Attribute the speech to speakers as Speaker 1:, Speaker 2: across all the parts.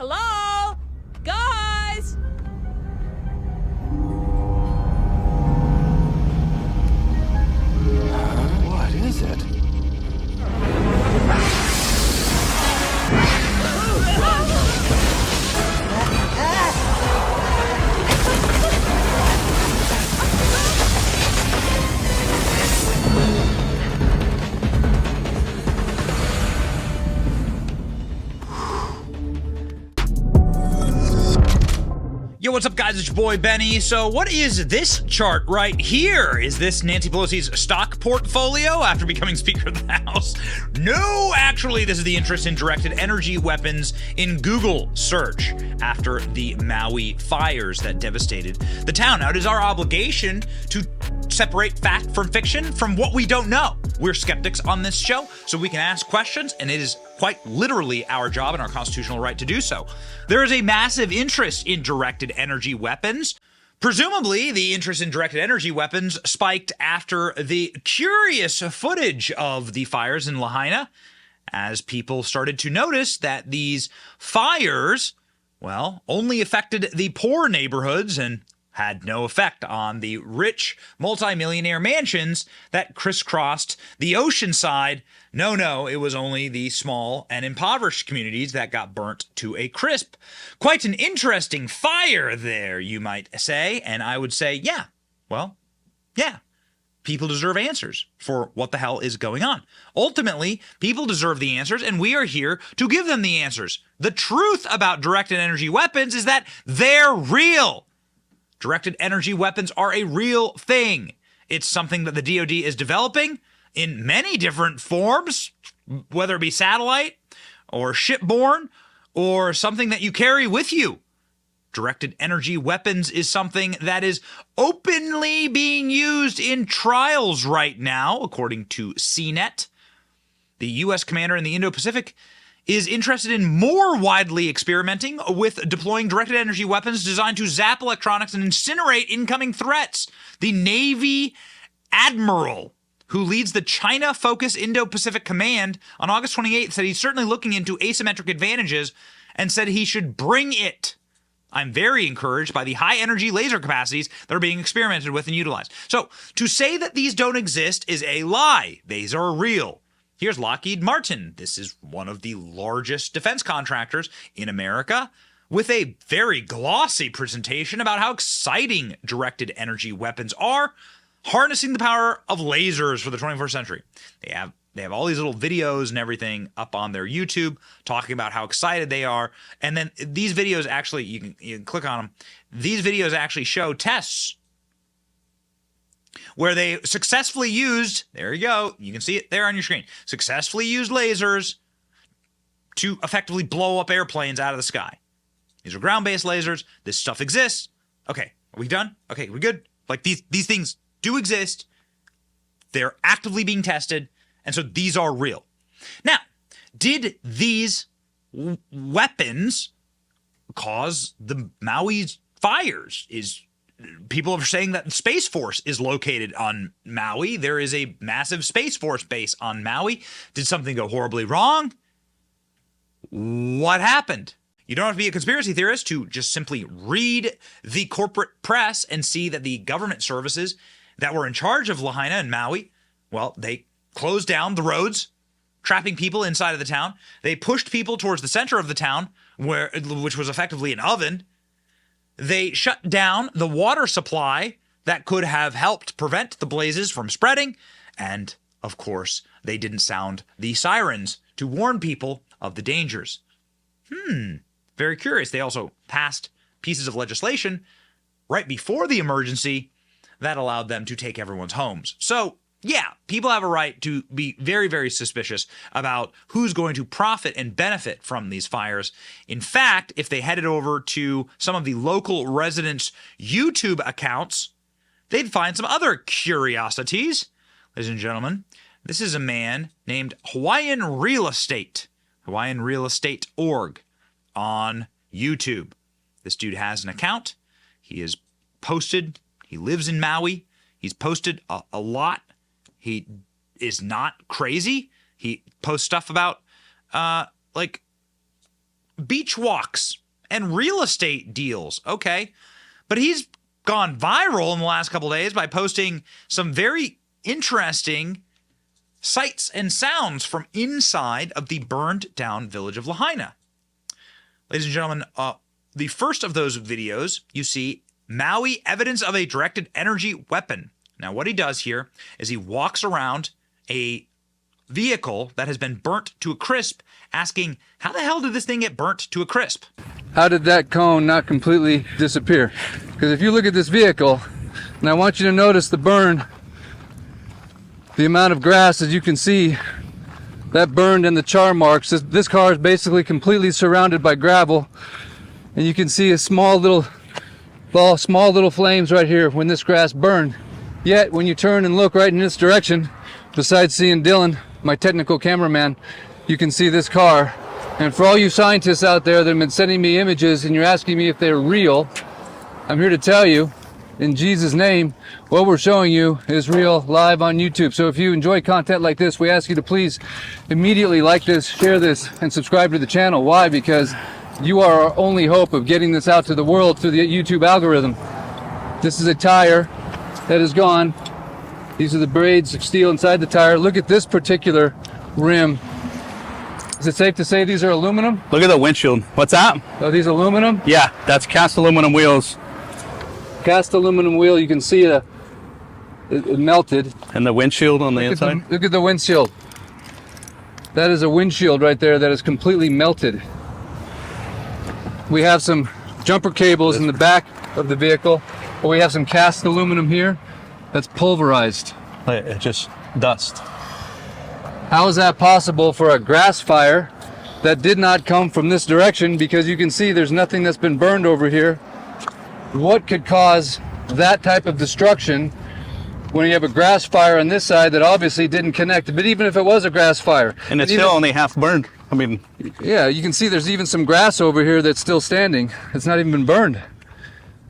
Speaker 1: Hello? Guys?
Speaker 2: What is it?
Speaker 3: Yo, what's up, guys? It's your boy, Benny. So what is this chart right here? Is this Nancy Pelosi's stock portfolio after becoming Speaker of the House? No, actually, this is the interest in directed energy weapons in Google search after the Maui fires that devastated the town. Now, it is our obligation to separate fact from fiction from what we don't know. We're skeptics on this show, so we can ask questions, and it is quite literally our job and our constitutional right to do so. There is a massive interest in directed energy weapons. Presumably, the interest in directed energy weapons spiked after the curious footage of the fires in Lahaina, as people started to notice that these fires, well, only affected the poor neighborhoods and had no effect on the rich multimillionaire mansions that crisscrossed the ocean side. No, it was only the small and impoverished communities that got burnt to a crisp. Quite an interesting fire there, you might say. And I would say, yeah, people deserve answers for what the hell is going on. Ultimately, people deserve the answers, and we are here to give them the answers. The truth about directed energy weapons is that they're real. Directed energy weapons are a real thing. It's something that the DoD is developing in many different forms, whether it be satellite or shipborne or something that you carry with you. Directed energy weapons is something that is openly being used in trials right now, according to CNET. The U.S. commander in the Indo-Pacific is interested in more widely experimenting with deploying directed energy weapons designed to zap electronics and incinerate incoming threats. The Navy Admiral, who leads the China-focused Indo-Pacific Command, on August 28th said he's certainly looking into asymmetric advantages and said he should bring it. I'm very encouraged by the high-energy laser capacities that are being experimented with and utilized. So, to say that these don't exist is a lie. These are real. Here's Lockheed Martin. This is one of the largest defense contractors in America, with a very glossy presentation about how exciting directed energy weapons are, harnessing the power of lasers for the 21st century. They have all these little videos and everything up on their YouTube talking about how excited they are. And then these videos actually, you can click on them. These videos actually show tests where they successfully used, there you go, you can see it there on your screen, successfully used lasers to effectively blow up airplanes out of the sky. These are ground-based lasers. This stuff exists. Okay, are we done? Okay, we good? Like, these things do exist. They're actively being tested, and so these are real. Now, did these weapons cause the Maui fires? People are saying that Space Force is located on Maui. There is a massive Space Force base on Maui. Did something go horribly wrong? What happened? You don't have to be a conspiracy theorist to just simply read the corporate press and see that the government services that were in charge of Lahaina and Maui, well, they closed down the roads, trapping people inside of the town. They pushed people towards the center of the town, which was effectively an oven. They shut down the water supply that could have helped prevent the blazes from spreading. And, of course, they didn't sound the sirens to warn people of the dangers. Very curious. They also passed pieces of legislation right before the emergency that allowed them to take everyone's homes. So, yeah, people have a right to be very, very suspicious about who's going to profit and benefit from these fires. In fact, if they headed over to some of the local residents' YouTube accounts, they'd find some other curiosities. Ladies and gentlemen, this is a man named Hawaiian Real Estate, Hawaiian Real Estate Org on YouTube. This dude has an account. He has posted. He lives in Maui. He's posted a lot. He is not crazy. He posts stuff about, like, beach walks and real estate deals. Okay. But he's gone viral in the last couple of days by posting some very interesting sights and sounds from inside of the burned down village of Lahaina. Ladies and gentlemen, the first of those videos, you see Maui evidence of a directed energy weapon. Now, what he does here is he walks around a vehicle that has been burnt to a crisp, asking, how the hell did this thing get burnt to a crisp?
Speaker 2: How did that cone not completely disappear? Because if you look at this vehicle, and I want you to notice the burn, the amount of grass, as you can see, that burned and the char marks. This car is basically completely surrounded by gravel, and you can see a small little flames right here when this grass burned. Yet when you turn and look right in this direction, besides seeing Dylan, my technical cameraman, you can see this car. And for all you scientists out there that have been sending me images and you're asking me if they're real, I'm here to tell you, in Jesus' name, what we're showing you is real, live on YouTube. So if you enjoy content like this, we ask you to please immediately like this, share this, and subscribe to the channel. Why? Because you are our only hope of getting this out to the world through the YouTube algorithm. This is a tire that is gone. These are the braids of steel inside the tire. Look at this particular rim. Is it safe to say these are aluminum?
Speaker 4: Look at the windshield. What's that?
Speaker 2: Are these aluminum?
Speaker 4: Yeah, that's cast aluminum wheels.
Speaker 2: Cast aluminum wheel, you can see it melted.
Speaker 4: And the windshield on the inside?
Speaker 2: Look at the windshield. That is a windshield right there that is completely melted. We have some jumper cables in the back of the vehicle, but we have some cast aluminum here that's pulverized.
Speaker 4: It's just dust.
Speaker 2: How is that possible for a grass fire that did not come from this direction? Because you can see there's nothing that's been burned over here. What could cause that type of destruction when you have a grass fire on this side that obviously didn't connect? But even if it was a grass fire,
Speaker 4: and it's still only half burned. I mean,
Speaker 2: yeah, you can see there's even some grass over here that's still standing. It's not even been burned.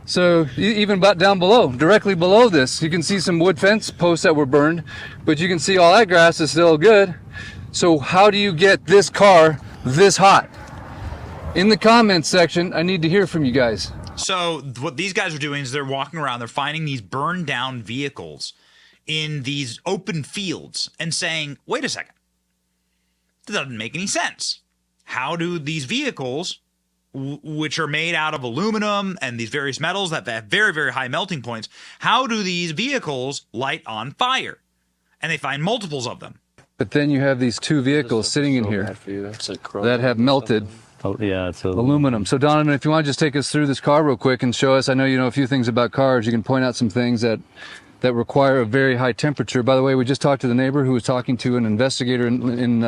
Speaker 2: So even about down below, directly below this, you can see some wood fence posts that were burned, but you can see all that grass is still good. So how do you get this car this hot? In the comments section, I need to hear from you guys.
Speaker 3: So what these guys are doing is they're walking around, they're finding these burned down vehicles in these open fields and saying, wait a second, that doesn't make any sense. How do these vehicles, which are made out of aluminum and these various metals that have very, very high melting points, how do these vehicles light on fire? And they find multiples of them.
Speaker 2: But then you have these two vehicles sitting in here that have melted.
Speaker 4: oh yeah, it's
Speaker 2: aluminum. So Donovan, if you want to just take us through this car real quick and show us, I know you know a few things about cars, you can point out some things that require a very high temperature. By the way, we just talked to the neighbor who was talking to an investigator in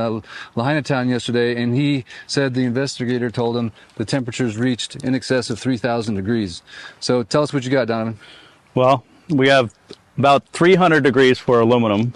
Speaker 2: Lahaina town yesterday, and he said the investigator told him the temperatures reached in excess of 3,000 degrees. So tell us what you got, Donovan.
Speaker 4: Well, we have about 300 degrees for aluminum,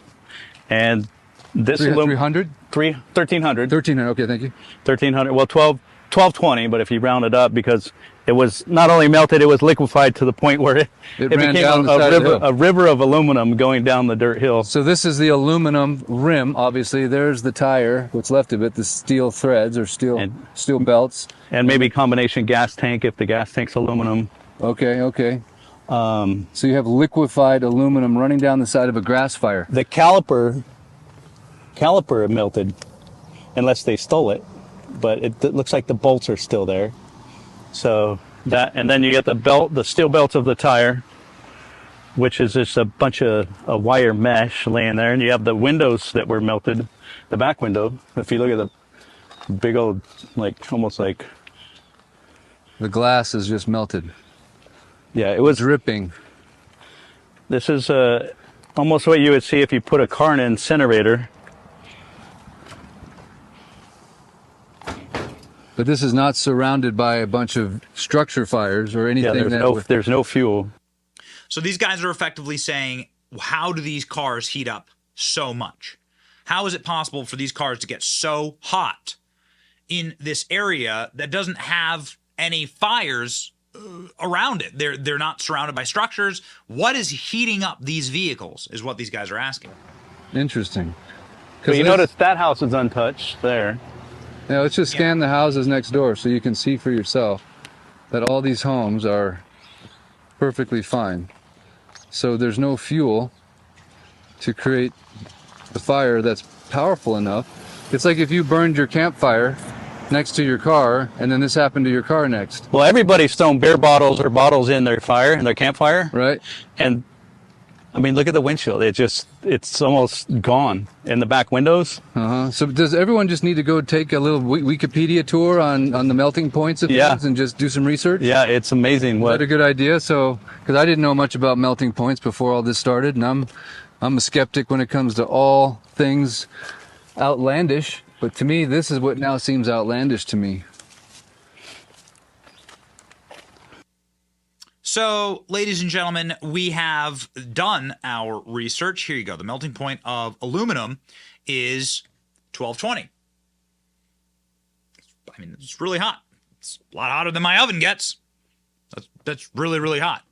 Speaker 4: and this
Speaker 2: 300?
Speaker 4: 1300.
Speaker 2: 1300, okay, thank you.
Speaker 4: 1300, well 1220, but if you round it up, because it was not only melted, it was liquefied to the point where it
Speaker 2: ran
Speaker 4: became
Speaker 2: down the side of the hill.
Speaker 4: a river of aluminum going down the dirt hill.
Speaker 2: So this is the aluminum rim, obviously. There's the tire, what's left of it, the steel threads or steel belts.
Speaker 4: And maybe combination gas tank if the gas tank's aluminum.
Speaker 2: Okay, okay. So you have liquefied aluminum running down the side of a grass fire.
Speaker 4: The caliper melted, unless they stole it, but it looks like the bolts are still there. So that, and then you get the steel belts of the tire, which is just a bunch of wire mesh laying there, and you have the windows that were melted, the back window. If you look at the big old, like almost like
Speaker 2: the glass is just melted.
Speaker 4: Yeah, it was
Speaker 2: dripping.
Speaker 4: This is almost what you would see if you put a car in an incinerator.
Speaker 2: But this is not surrounded by a bunch of structure fires or anything.
Speaker 4: Yeah, there's no fuel.
Speaker 3: So these guys are effectively saying, how do these cars heat up so much? How is it possible for these cars to get so hot in this area that doesn't have any fires around it? They're not surrounded by structures. What is heating up these vehicles is what these guys are asking.
Speaker 2: Interesting.
Speaker 4: But you notice that house is untouched there.
Speaker 2: Now let's just scan the houses next door so you can see for yourself that all these homes are perfectly fine. So there's no fuel to create the fire that's powerful enough. It's like if you burned your campfire next to your car and then this happened to your car next.
Speaker 4: Well, everybody's thrown beer bottles or bottles in their fire, in their campfire.
Speaker 2: Right.
Speaker 4: And I mean, look at the windshield. It's almost gone in the back windows.
Speaker 2: So does everyone just need to go take a little Wikipedia tour on the melting points of things and just do some research?
Speaker 4: Yeah, it's amazing.
Speaker 2: Is that a good idea? So, because I didn't know much about melting points before all this started, and I'm a skeptic when it comes to all things outlandish. But to me, this is what now seems outlandish to me.
Speaker 3: So, ladies and gentlemen, we have done our research. Here you go. The melting point of aluminum is 1220. I mean, it's really hot. It's a lot hotter than my oven gets. That's really, really hot.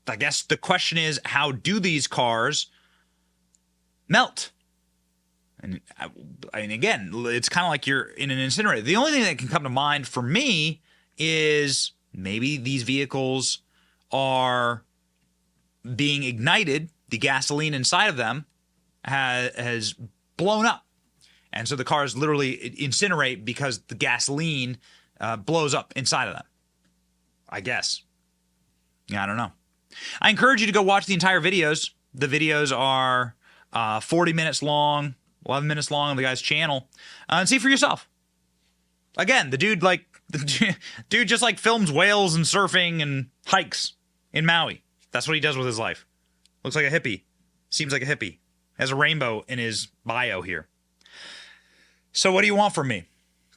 Speaker 3: I guess the question is, how do these cars melt? And I mean, again, it's kind of like you're in an incinerator. The only thing that can come to mind for me is maybe these vehicles are being ignited. The gasoline inside of them has blown up. And so the cars literally incinerate because the gasoline blows up inside of them. I guess. Yeah, I don't know. I encourage you to go watch the entire videos. The videos are 40 minutes long, 11 minutes long on the guy's channel, and see for yourself. Again, the dude just like films whales and surfing and hikes in Maui. That's what he does with his life. Looks like a hippie. Seems like a hippie. Has a rainbow in his bio here. So what do you want from me?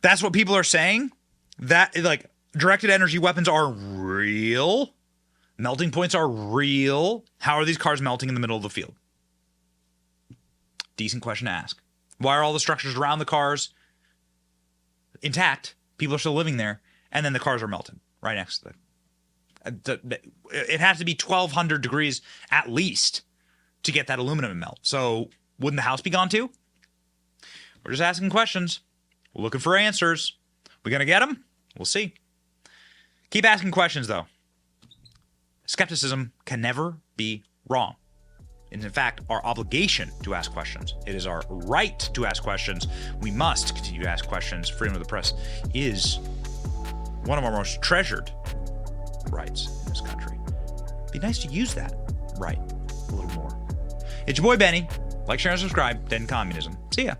Speaker 3: That's what people are saying? That, like, directed energy weapons are real? Melting points are real? How are these cars melting in the middle of the field? Decent question to ask. Why are all the structures around the cars intact? People are still living there, and then the cars are melting right next to them. It has to be 1,200 degrees at least to get that aluminum to melt. So wouldn't the house be gone too? We're just asking questions. We're looking for answers. We gonna get them? We'll see. Keep asking questions, though. Skepticism can never be wrong. It is, in fact, our obligation to ask questions. It is our right to ask questions. We must continue to ask questions. Freedom of the press is one of our most treasured rights in this country. It'd be nice to use that right a little more. It's your boy, Benny. Like, share, and subscribe. Then communism. See ya.